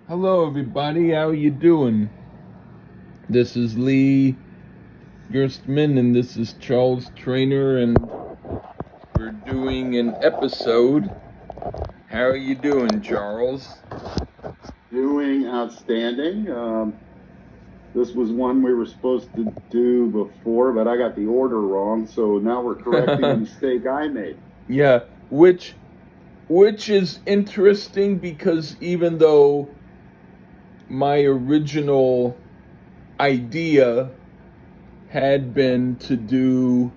Hello, everybody. How you doing? This is Lee Gerstmann, and this is Charles Traynor, and we're doing an episode. How are you doing, Charles? Doing outstanding. This was one we were supposed to do before, but I got the order wrong, so now we're correcting a mistake I made. Yeah, which is interesting because even though my original idea had been to do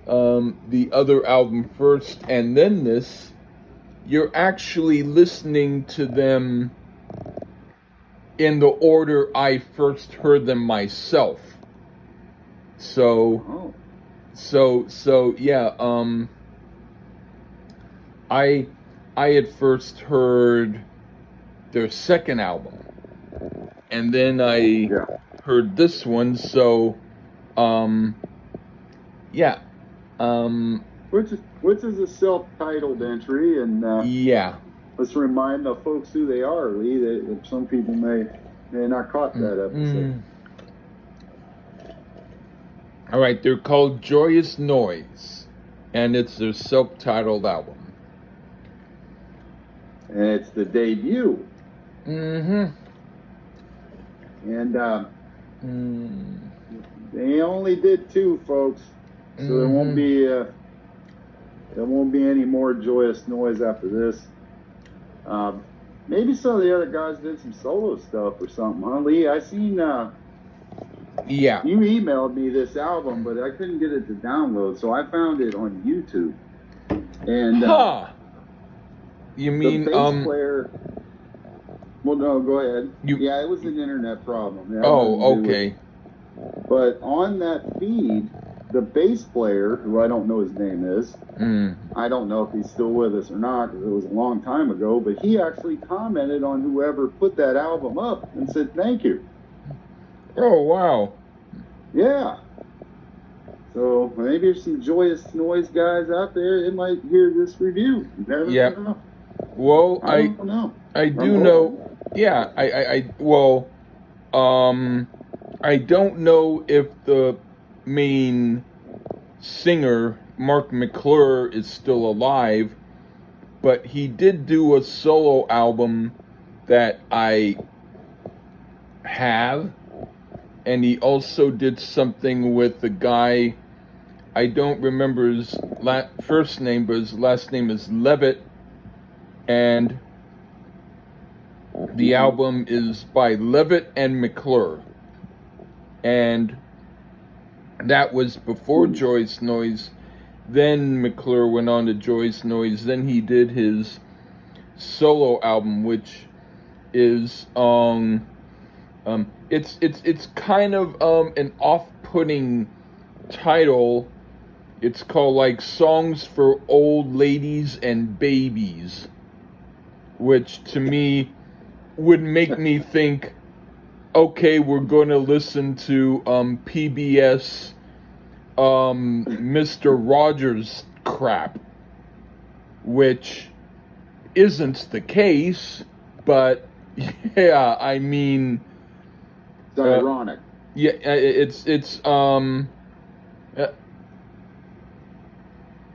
the other album first and then this, you're actually listening to them in the order I first heard them myself. So, yeah. I had first heard their second album, and then I heard this one. So, yeah. Which is a self-titled entry, and yeah. Let's remind the folks who they are, Lee. That some people may not caught that episode. All right, they're called Joyous Noise, and it's their self-titled album. And it's the debut. And they only did two, folks. So there won't be any more Joyous Noise after this. Maybe some of the other guys did some solo stuff or something, huh, Lee? I seen yeah. You emailed me this album, but I couldn't get it to download, so I found it on YouTube. And you mean the bass player? Well, no, go ahead. Yeah, it was an internet problem. Okay. But on that feed, the bass player, who I don't know his name is, I don't know if he's still with us or not, because it was a long time ago, but he actually commented on whoever put that album up and said thank you. Oh, wow. Yeah. So maybe there's some Joyous Noise guys out there that might hear this review. You never know. Well, I don't know. I do know. Yeah, I don't know if the main singer, Mark McClure, is still alive, but he did do a solo album that I have, and he also did something with the guy, I don't remember his first name, but his last name is Levitt, and the album is by Levitt and McClure. And that was before Joyous Noise. Then McClure went on to Joyous Noise. Then he did his solo album, which is it's kind of an off-putting title. It's called like Songs for Old Ladies and Babies, which to me would make me think, okay, we're going to listen to PBS Mr. Rogers crap, which isn't the case, but yeah, I mean, it's ironic. Yeah, it's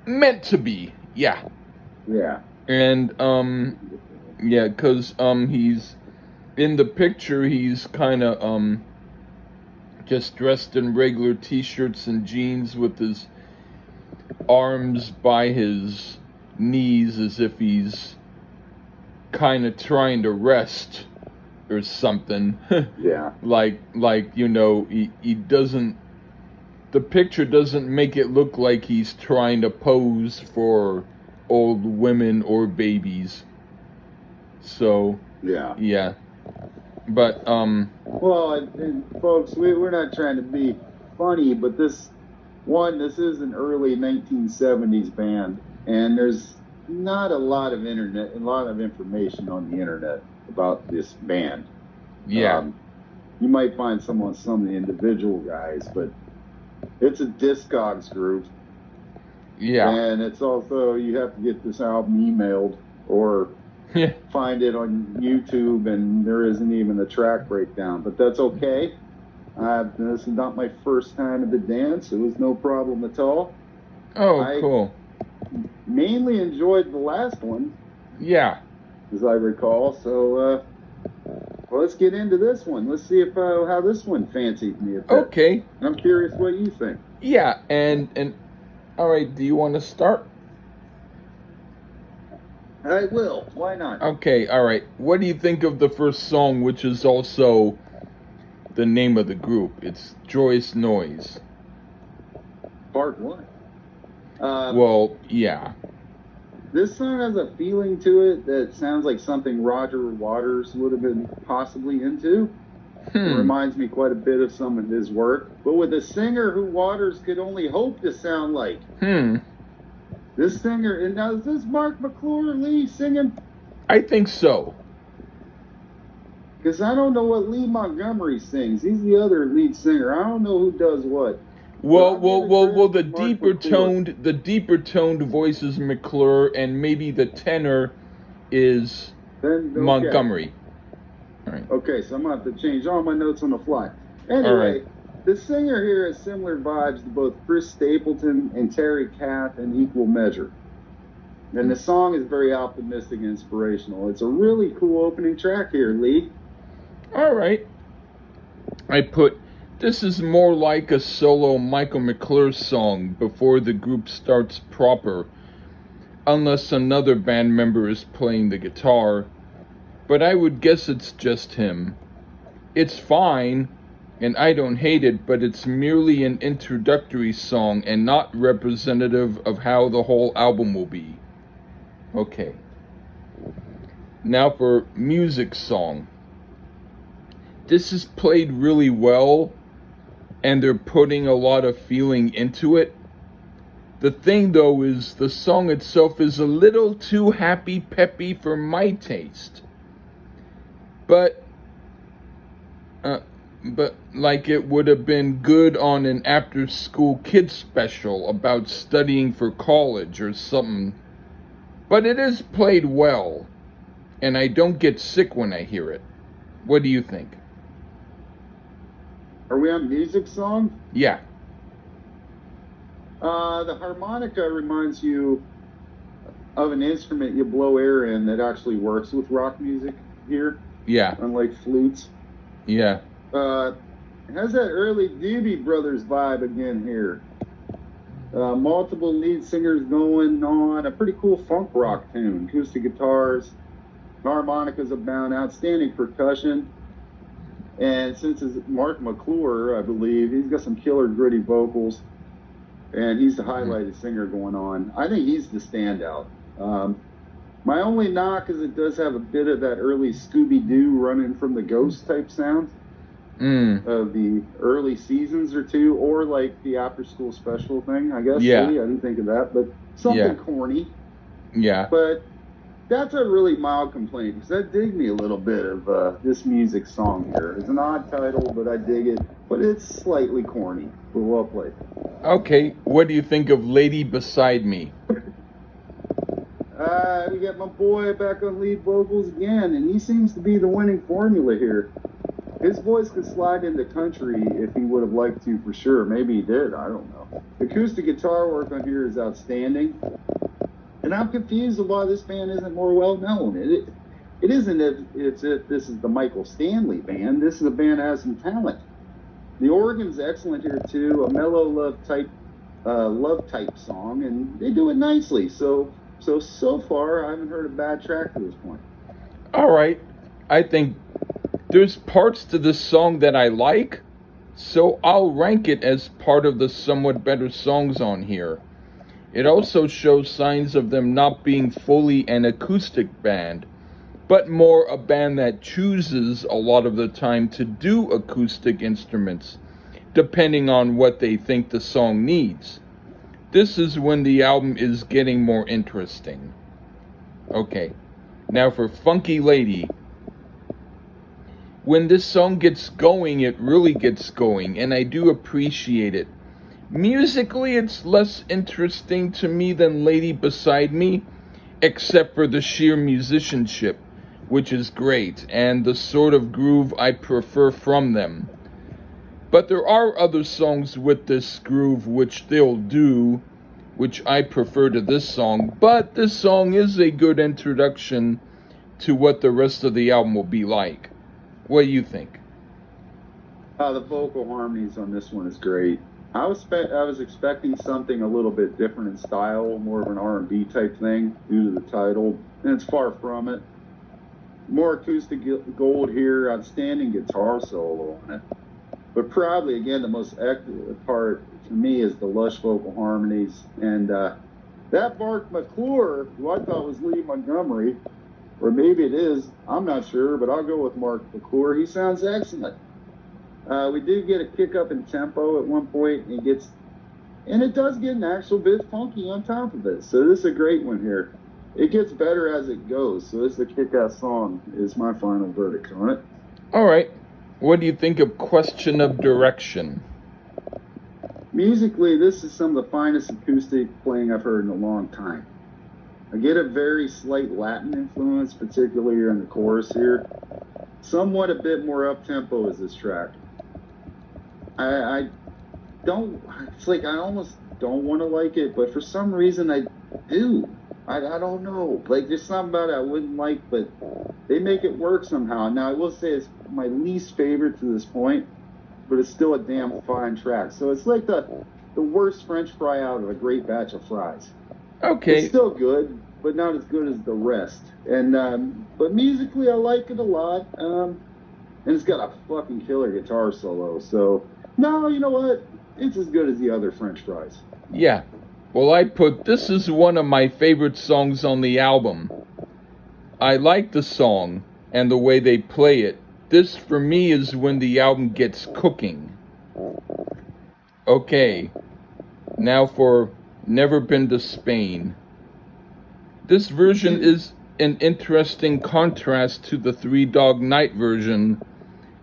meant to be, yeah. And yeah, because he's in the picture, he's kind of just dressed in regular t-shirts and jeans with his arms by his knees as if he's kind of trying to rest or something. Yeah. like you know, he doesn't, the picture doesn't make it look like he's trying to pose for old women or babies. So yeah. But well, and folks, we're not trying to be funny, but this is an early 1970s band, and there's not a lot of information on the internet about this band. Yeah. You might find some of the individual guys, but it's a Discogs group. Yeah. And it's also, you have to get this album emailed or find it on YouTube, and there isn't even a track breakdown, but that's okay. This is not my first time at the dance. It was no problem at all. Oh, cool. Mainly enjoyed the last one. Yeah. As I recall. So, well, let's get into this one. Let's see if how this one fancies me a bit. Okay. I'm curious what you think. Yeah, and all right, do you want to start? I will. Why not? Okay, all right. What do you think of the first song, which is also the name of the group? It's Joyous Noise. Part 1. Well, yeah. This song has a feeling to it that sounds like something Roger Waters would have been possibly into. It reminds me quite a bit of some of his work, but with a singer who Waters could only hope to sound like. This singer, and now is this Mark McClure Lee singing? I think so. Because I don't know what Lee Montgomery sings. He's the other lead singer. I don't know who does what. Well, the deeper toned voice is McClure, and maybe the tenor is Montgomery. All right. Okay, so I'm going to have to change all my notes on the fly. Anyway, the singer here has similar vibes to both Chris Stapleton and Terry Kath in equal measure. And the song is very optimistic and inspirational. It's a really cool opening track here, Lee. All right. This is more like a solo Michael McClure song before the group starts proper, unless another band member is playing the guitar, but I would guess it's just him. It's fine, and I don't hate it, but it's merely an introductory song and not representative of how the whole album will be. Okay. Now for music song. This is played really well, and they're putting a lot of feeling into it. The thing, though, is the song itself is a little too happy-peppy for my taste. But like it would have been good on an after-school kids special about studying for college or something. But it is played well, and I don't get sick when I hear it. What do you think? Are we on music song? Yeah. The harmonica reminds you of an instrument you blow air in that actually works with rock music here. Yeah. Unlike flutes. Yeah. It has that early Doobie Brothers vibe again here. Multiple lead singers going on. A pretty cool funk rock tune. Acoustic guitars. Harmonicas abound. Outstanding percussion. And since it's Mark McClure, I believe, he's got some killer gritty vocals. And he's the highlighted singer going on. I think he's the standout. My only knock is it does have a bit of that early Scooby-Doo running from the ghost type sound of the early seasons or two, or like the after-school special thing, I guess. Yeah. I didn't think of that, but something corny. Yeah. But that's a really mild complaint, because that digged me a little bit of this music song here. It's an odd title, but I dig it. But it's slightly corny, but well played. Okay, what do you think of Lady Beside Me? We got my boy back on lead vocals again, and he seems to be the winning formula here. His voice could slide into country if he would have liked to, for sure. Maybe he did, I don't know. Acoustic guitar work on here is outstanding. And I'm confused of why this band isn't more well known. It isn't if this is the Michael Stanley band. This is a band that has some talent. The organ's excellent here too, a mellow love type song, and they do it nicely. So far I haven't heard a bad track to this point. All right, I think there's parts to this song that I like, so I'll rank it as part of the somewhat better songs on here. It also shows signs of them not being fully an acoustic band, but more a band that chooses a lot of the time to do acoustic instruments, depending on what they think the song needs. This is when the album is getting more interesting. Okay, now for Funky Lady. When this song gets going, it really gets going, and I do appreciate it. Musically, it's less interesting to me than Lady Beside Me, except for the sheer musicianship, which is great, and the sort of groove I prefer from them. But there are other songs with this groove which they'll do, which I prefer to this song, but this song is a good introduction to what the rest of the album will be like. What do you think? The vocal harmonies on this one is great. I was expecting something a little bit different in style, more of an R&B type thing due to the title, and it's far from it. More acoustic gold here, outstanding guitar solo on it. But probably, again, the most excellent part to me is the lush vocal harmonies. And that Mark McClure, who I thought was Lee Montgomery, or maybe it is, I'm not sure, but I'll go with Mark McClure. He sounds excellent. We did get a kick up in tempo at one point, and it does get an actual bit funky on top of it. So this is a great one here. It gets better as it goes. So this is a kick-ass song, is my final verdict on it. All right. What do you think of Question of Direction? Musically, this is some of the finest acoustic playing I've heard in a long time. I get a very slight Latin influence, particularly in the chorus here. Somewhat a bit more up-tempo is this track. I almost don't want to like it, but for some reason I do. I don't know. Like, there's something about it I wouldn't like, but they make it work somehow. Now, I will say it's my least favorite to this point, but it's still a damn fine track. So it's like the worst French fry out of a great batch of fries. Okay. It's still good, but not as good as the rest. And but musically, I like it a lot. And it's got a fucking killer guitar solo. So, no, you know what? It's as good as the other French fries. Yeah. Well, this is one of my favorite songs on the album. I like the song and the way they play it. This, for me, is when the album gets cooking. Okay. Now for Never Been to Spain. This version is an interesting contrast to the Three Dog Night version,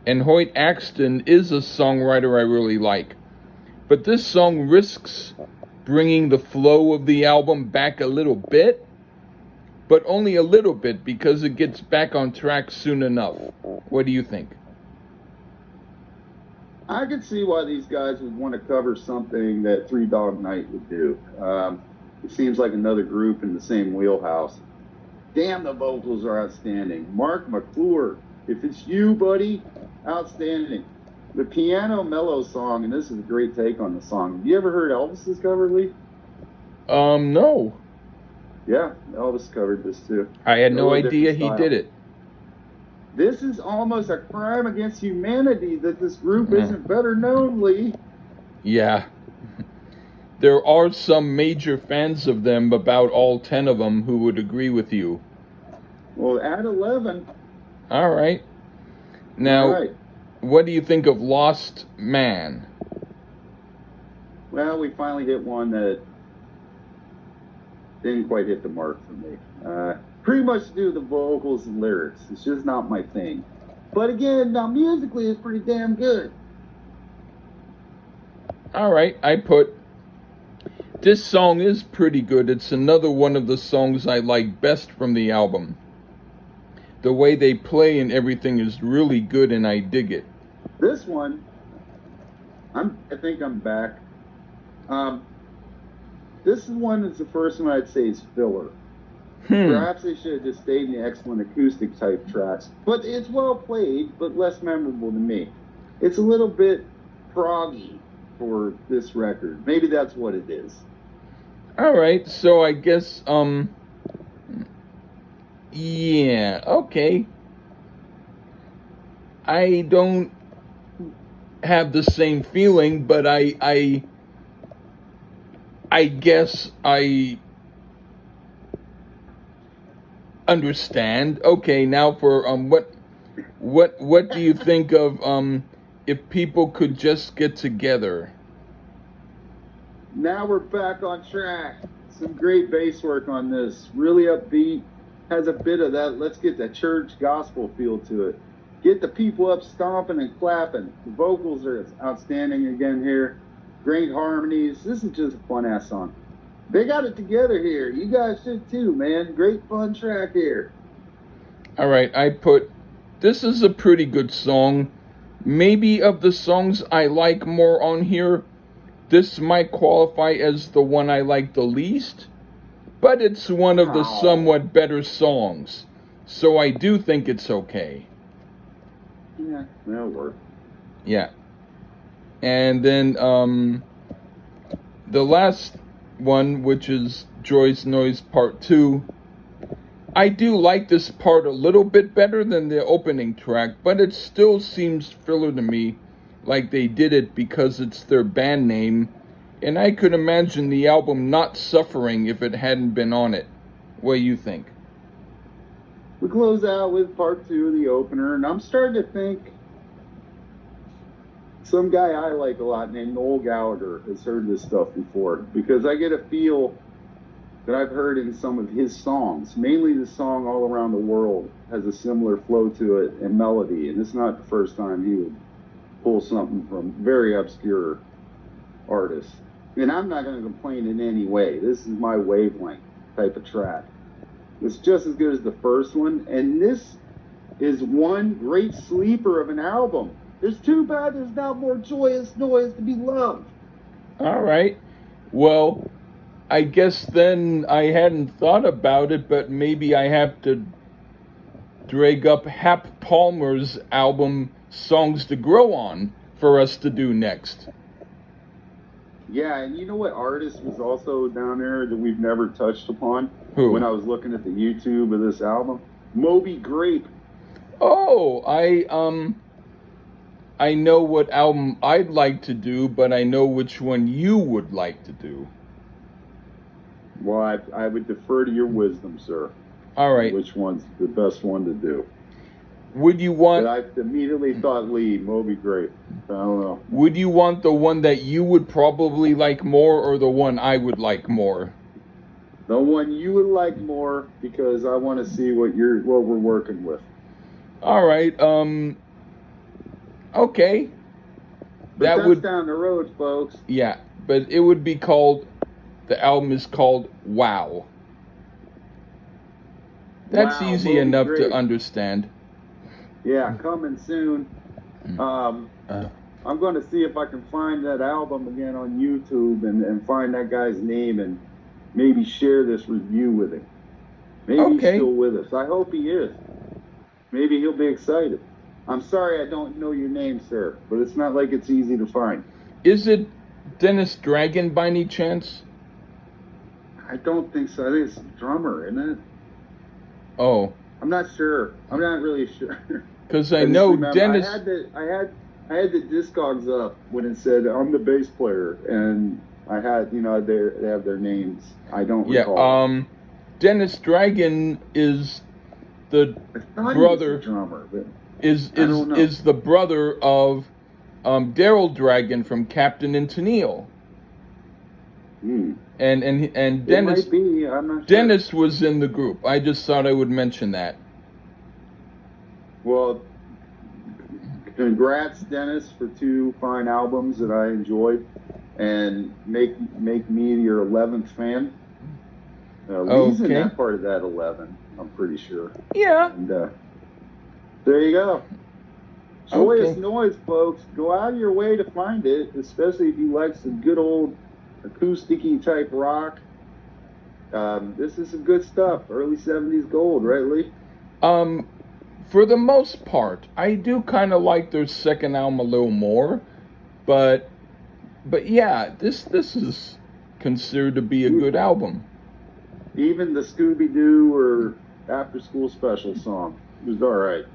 and Hoyt Axton is a songwriter I really like. But this song risks bringing the flow of the album back a little bit, but only a little bit because it gets back on track soon enough. What do you think? I could see why these guys would want to cover something that Three Dog Night would do. It seems like another group in the same wheelhouse. Damn, the vocals are outstanding. Mark McClure, if it's you, buddy, outstanding. The piano mellow song, and this is a great take on the song. Have you ever heard Elvis's cover, Lee? No. Yeah, Elvis covered this too. I had no idea he did it. This is almost a crime against humanity that this group isn't better known, Lee. Yeah. There are some major fans of them, about all 10 of them, who would agree with you. Well, add 11. All right. Now, what do you think of Lost Man? Well, we finally hit one that didn't quite hit the mark for me. Pretty much to do with the vocals and lyrics. It's just not my thing. But again, now musically it's pretty damn good. All right, this song is pretty good. It's another one of the songs I like best from the album. The way they play and everything is really good, and I dig it. This one, I think I'm back. This one is the first one I'd say is filler. Perhaps they should have just stayed in the excellent acoustic type tracks. But it's well played, but less memorable to me. It's a little bit proggy for this record. Maybe that's what it is. All right, so I guess, yeah, okay. I don't have the same feeling, but I guess I understand. Okay, now for what do you think of if people could just get together? Now we're back on track. Some great bass work on this. Really upbeat. Has a bit of that let's get the church gospel feel to it. Get the people up stomping and clapping. The vocals are outstanding again here. Great harmonies. This is just a fun ass song. They got it together here. You guys should too, man. Great fun track here. All right, this is a pretty good song. Maybe of the songs I like more on here, this might qualify as the one I like the least, but it's one of the somewhat better songs. So I do think it's okay. Yeah, that'll work. Yeah. And then the last one, which is Joyous Noise Part 2, I do like this part a little bit better than the opening track, but it still seems filler to me, like they did it because it's their band name, and I could imagine the album not suffering if it hadn't been on it. What do you think? We close out with part 2 of the opener, and I'm starting to think some guy I like a lot named Noel Gallagher has heard this stuff before, because I get a feel that I've heard in some of his songs. Mainly the song All Around the World has a similar flow to it and melody, and it's not the first time he would pull something from very obscure artists. And I'm not going to complain in any way. This is my wavelength type of track. It's just as good as the first one, and this is one great sleeper of an album. It's too bad there's not more Joyous Noise to be loved. All right. Well, I guess then I hadn't thought about it, but maybe I have to drag up Hap Palmer's album Songs to Grow On for us to do next. Yeah, and you know what artist was also down there that we've never touched upon? Who? When I was looking at the YouTube of this album? Moby Grape. Oh, I know what album I'd like to do, but I know which one you would like to do. Well, I would defer to your wisdom, sir. All right. Which one's the best one to do? Would you want... But I immediately thought Lee, Moby Grape. I don't know. Would you want the one that you would probably like more, or the one I would like more? The one you would like more, because I want to see what we're working with. All right. Okay. But that's down the road, folks. Yeah, but it would be called... The album is called Wow. That's easy enough to understand. Yeah, coming soon. I'm going to see if I can find that album again on YouTube and find that guy's name and maybe share this review with him. Maybe he's still with us. I hope he is. Maybe he'll be excited. I'm sorry I don't know your name, sir, but it's not like it's easy to find. Is it Dennis Dragon by any chance? I don't think so. I think it's a drummer, isn't it? Oh. I'm not sure. I'm not really sure. Because I know Dennis... I had the Discogs up when it said, I'm the bass player, and I had, they have their names. I don't recall. Dennis Dragon is the brother... He was a drummer, but is the brother of Daryl Dragon from Captain and Tennille. And Dennis, might be. I'm not sure. Dennis was in the group. I just thought I would mention that. Well, congrats, Dennis, for 2 fine albums that I enjoyed, and make me your 11th fan. Lee's in that part of that 11, I'm pretty sure. Yeah. And there you go. Joyous Noise, folks. Go out of your way to find it, especially if you like some good old acoustic-y type rock. This is some good stuff. Early 70s gold, right, Lee? For the most part, I do kind of like their second album a little more, but yeah, this is considered to be a good album. Even the Scooby-Doo or After School Special song was all right.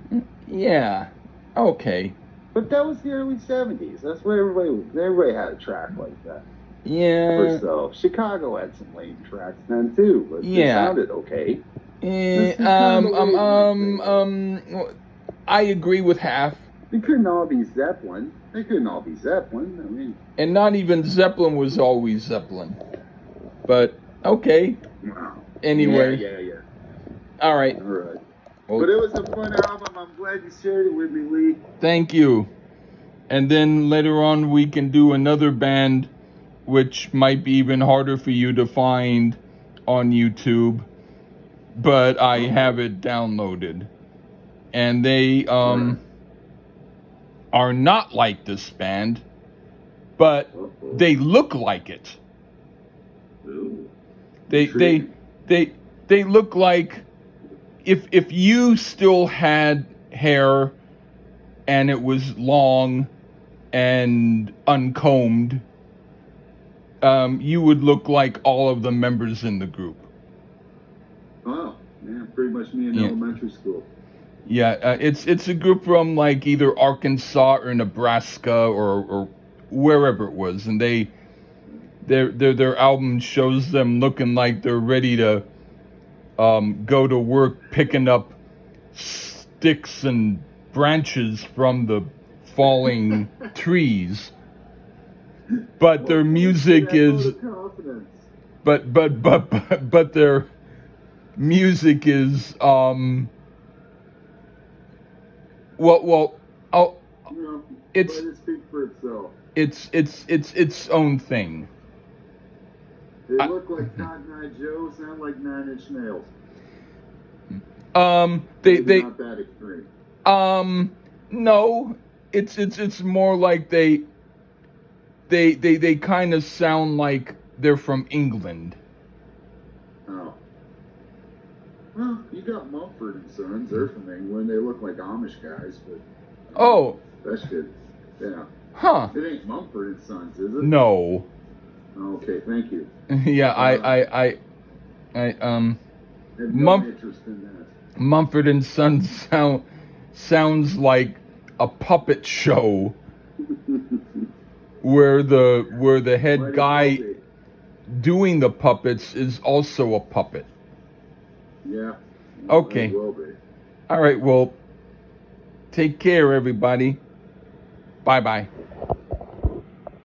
Yeah, okay. But that was the early 70s. That's where everybody had a track like that. Yeah. Or so. Chicago had some lame tracks then too, but they sounded okay. I agree with half. They couldn't all be Zeppelin. I mean, and not even Zeppelin was always Zeppelin. But okay. Wow. Anyway. Yeah. All right. Well, but it was a fun album. I'm glad you shared it with me, Lee. Thank you. And then later on we can do another band which might be even harder for you to find on YouTube, but I have it downloaded. And they are not like this band, but they look like it. They look like if you still had hair and it was long and uncombed, you would look like all of the members in the group. Oh, yeah, pretty much me in elementary school. Yeah, it's a group from like either Arkansas or Nebraska or wherever it was, and their album shows them looking like they're ready to go to work picking up sticks and branches from the falling trees. But their music is but their music is it's let it speak for itself. It's its own thing. They look like Cotton Eye Joe, sound like 9 Inch Nails. They not that extreme. No, it's more like they kind of sound like they're from England. Oh. Well, you got Mumford and Sons. They're from England. They look like Amish guys, but that shit. Yeah. Huh. It ain't Mumford and Sons, is it? No. Okay, thank you. Yeah, I have no interest in that. Mumford and Sons sounds like a puppet show where the head guy doing the puppets is also a puppet. Yeah. Okay. Will be. All right, well, take care, everybody. Bye-bye.